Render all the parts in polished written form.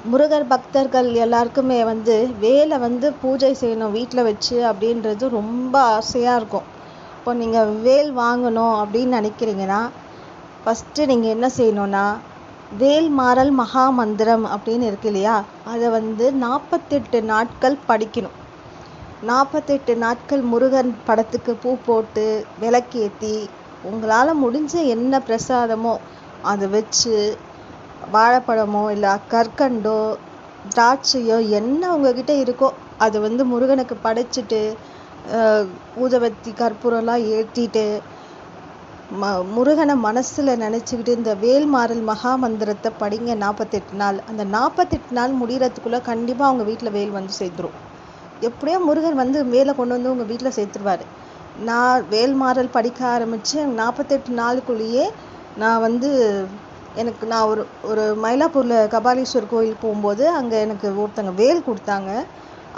முருகர் பக்தர்கள் எல்லாருக்குமே வேலை பூஜை செய்யணும் வீட்டில் வச்சு அப்படின்றது ரொம்ப ஆசையாக இருக்கும். இப்போ நீங்கள் வேல் வாங்கணும் அப்படின்னு நினைக்கிறீங்கன்னா ஃபஸ்ட்டு நீங்கள் என்ன செய்யணும்னா, வேல் மாறல் மகா மந்திரம் அப்படின்னு இருக்கு இல்லையா, அதை 48 நாட்கள் படிக்கணும். 48 நாட்கள் முருகன் படத்துக்கு பூ போட்டு விளக்கேற்றி உங்களால் முடிஞ்ச என்ன பிரசாதமோ அதை வச்சு, வாழைப்பழமோ இல்லை கற்கண்டோ திராட்சையோ என்ன உங்ககிட்ட இருக்கோ அது முருகனுக்கு படைச்சிட்டு ஊதுபத்தி கற்பூரம்லாம் ஏற்றிட்டு முருகனை மனசில் நினச்சிக்கிட்டு இந்த வேல்மாறல் மகா மந்திரத்தை படிங்க 48 நாள். அந்த 48 நாள் முடிகிறதுக்குள்ளே கண்டிப்பாக அவங்க வீட்டில் வேல் சேர்த்துரும். எப்படியோ முருகன் வேலை கொண்டு உங்கள் வீட்டில் சேர்த்துருவார். நான் வேல்மாறல் படிக்க ஆரம்பித்து 48 நாளுக்குள்ளேயே நான் நான் ஒரு மயிலாப்பூரில் கபாலீஸ்வர் கோயில் போகும்போது அங்கே எனக்கு ஒருத்தங்க வேல் கொடுத்தாங்க.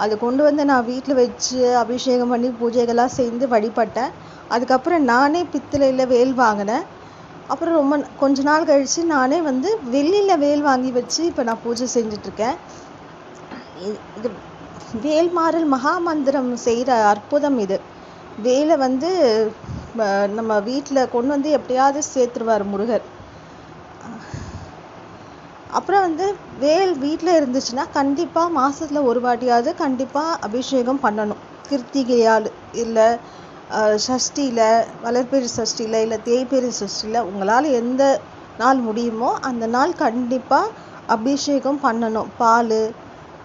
அது கொண்டு நான் வீட்டில் வச்சு அபிஷேகம் பண்ணி பூஜைகள்லாம் செய்து வழிபட்டேன். அதுக்கப்புறம் நானே பித்தளையில் வேல் வாங்கினேன். அப்புறம் கொஞ்ச நாள் கழித்து நானே வெள்ளியில் வேல் வாங்கி வச்சு இப்போ நான் பூஜை செஞ்சிட்ருக்கேன். இது வேல்மாறல் மகா மந்திரம் செய்கிற அற்புதம் இது. வேலை நம்ம வீட்டில் கொண்டு எப்படியாவது சேர்த்துருவார் முருகர். அப்புறம் வேல் வீட்டில் இருந்துச்சுன்னா கண்டிப்பாக மாதத்தில் ஒரு வாட்டியாவது கண்டிப்பாக அபிஷேகம் பண்ணணும். கிருத்திகையால் இல்லை சஷ்டியில், வளர்பிறை சஷ்டியில் இல்லை தேய்பிறை சஷ்டியில் உங்களால் எந்த நாள் முடியுமோ அந்த நாள் கண்டிப்பாக அபிஷேகம் பண்ணணும். பால்,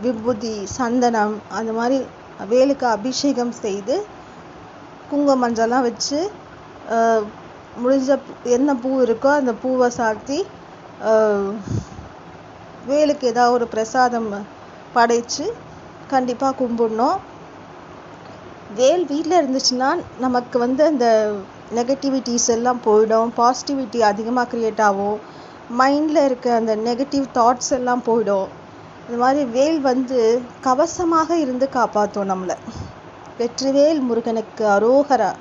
விபூதி, சந்தனம் அந்த மாதிரி வேலுக்கு அபிஷேகம் செய்து குங்கும மஞ்சள்லாம் வச்சு முடிஞ்ச என்ன பூ இருக்கோ அந்த பூவை சாத்தி வேலுக்கு ஏதாவது ஒரு பிரசாதம் படைச்சு கண்டிப்பாக கும்பிடணும். வேல் வீட்டில் இருந்துச்சுன்னா நமக்கு அந்த நெகட்டிவிட்டிஸ் எல்லாம் போயிடும். பாசிட்டிவிட்டி அதிகமாக க்ரியேட் ஆகும். மைண்டில் இருக்க அந்த நெகட்டிவ் தாட்ஸ் எல்லாம் போயிடும். இந்த மாதிரி வேல் கவசமாக இருந்து காப்பாற்றும் நம்மளை. வெற்றிவேல் முருகனுக்கு அரோகரா.